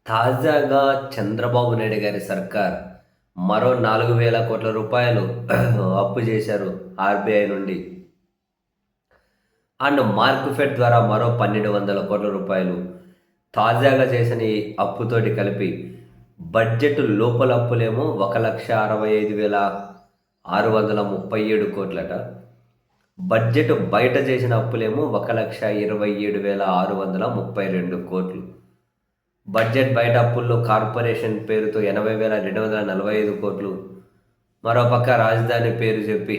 తాజాగా చంద్రబాబు నాయుడు గారి సర్కార్ మరో 4,000 కోట్ల రూపాయలు అప్పు చేశారు ఆర్బీఐ నుండి. అండ్ మార్క్ఫెడ్ ద్వారా మరో 1,200 కోట్ల రూపాయలు తాజాగా చేసిన ఈ అప్పుతోటి కలిపి బడ్జెట్ లోపల అప్పులేమో 1,65,637 కోట్లట. బడ్జెట్ బయట చేసిన అప్పులేమో 1,27,632 కోట్లు. బడ్జెట్ బయట అప్పుల్లో కార్పొరేషన్ పేరుతో 80,245 కోట్లు. మరోపక్క రాజధాని పేరు చెప్పి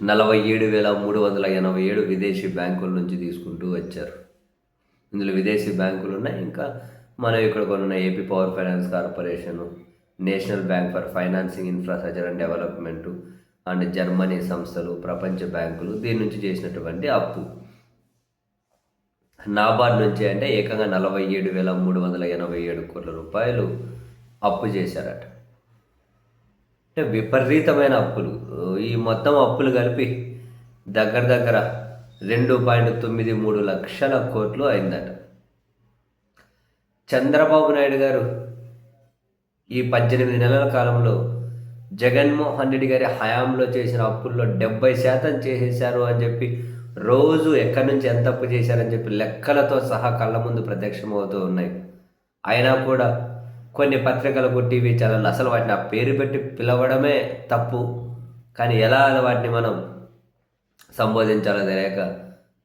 47,387 విదేశీ బ్యాంకుల నుంచి తీసుకుంటూ వచ్చారు. ఇందులో విదేశీ బ్యాంకులు ఉన్నాయి, ఇంకా మనం ఇక్కడ కొన్న AP power finance corporation, national bank for financing infrastructure and development and Germany సంస్థలు, ప్రపంచ బ్యాంకులు దీని నుంచి చేసినటువంటి అప్పు. నాబార్డ్ నుంచి అంటే ఏకంగా 47,387 కోట్ల రూపాయలు అప్పు చేశారట. అంటే విపరీతమైన అప్పులు. ఈ మొత్తం అప్పులు కలిపి దగ్గర 2.93 లక్షల కోట్లు అయిందట. చంద్రబాబు నాయుడు గారు ఈ 18 నెలల కాలంలో జగన్మోహన్ రెడ్డి గారి హయాంలో చేసిన అప్పుల్లో 70% చేసేశారు అని చెప్పి రోజు ఎక్కడి నుంచి ఎంత అప్పు చేశారని చెప్పి లెక్కలతో సహా కళ్ళ ముందు ప్రత్యక్షమవుతూ ఉన్నాయి. అయినా కూడా కొన్ని పత్రికలకు, టీవీ ఛానళ్ళు అసలు వాటిని ఆ పేరు పెట్టి పిలవడమే తప్పు, కానీ ఎలా వాటిని మనం సంబోధించాలో తెలియక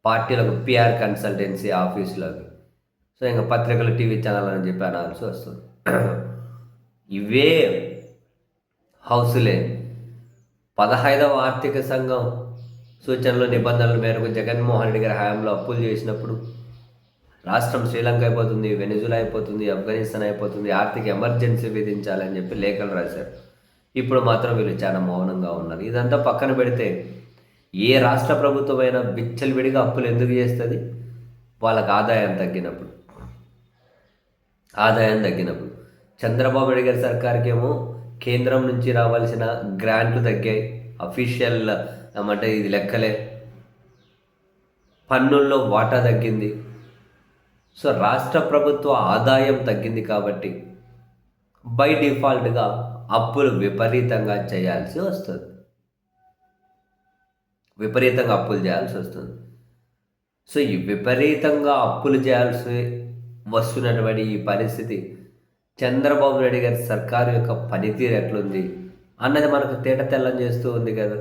పార్టీలకు పిఆర్ కన్సల్టెన్సీ ఆఫీసులకు, సో ఇంకా పత్రికలు, టీవీ ఛానల్ అని చెప్పి అనాల్సి వస్తుంది. ఇవే హౌసులే 15వ ఆర్థిక సంఘం సూచనలు, నిబంధనల మేరకు జగన్మోహన్ రెడ్డి గారి హయాంలో అప్పులు చేసినప్పుడు రాష్ట్రం శ్రీలంక అయిపోతుంది, వెనిజులా అయిపోతుంది, ఆఫ్ఘనిస్తాన్ అయిపోతుంది, ఆర్థిక ఎమర్జెన్సీ విధించాలని చెప్పి లేఖలు రాశారు. ఇప్పుడు మాత్రం వీళ్ళు చాలా మౌనంగా ఉన్నారు. ఇదంతా పక్కన పెడితే ఏ రాష్ట్ర ప్రభుత్వమైనా విచ్చలవిడిగా అప్పులు ఎందుకు చేస్తుంది? వాళ్ళకి ఆదాయం తగ్గినప్పుడు. చంద్రబాబు నాయుడు గారి సర్కార్కి ఏమో కేంద్రం నుంచి రావాల్సిన గ్రాంట్లు తగ్గాయి, అఫీషియల్ ఏమంటే ఇది లెక్కలే, పన్నుల్లో వాటా తగ్గింది. సో రాష్ట్ర ప్రభుత్వ ఆదాయం తగ్గింది కాబట్టి బై డిఫాల్ట్గా అప్పులు విపరీతంగా చేయాల్సి వస్తుంది. సో ఈ విపరీతంగా అప్పులు చేయాల్సి వస్తున్నటువంటి ఈ పరిస్థితి చంద్రబాబు నాయుడు గారి సర్కారు యొక్క పనితీరు ఎట్లుంది అన్నది మనకు తేట తెల్లం చేస్తూ ఉంది కదా.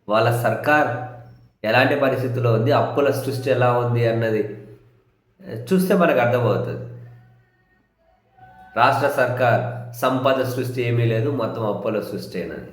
వాళ్ళ సర్కార్ ఎలాంటి పరిస్థితుల్లో ఉంది, అప్పుల సృష్టి ఎలా ఉంది అన్నది చూస్తే మనకు అర్థమవుతుంది. రాష్ట్ర సర్కార్ సంపద సృష్టి ఏమీ లేదు, మొత్తం అప్పుల సృష్టి అయినది.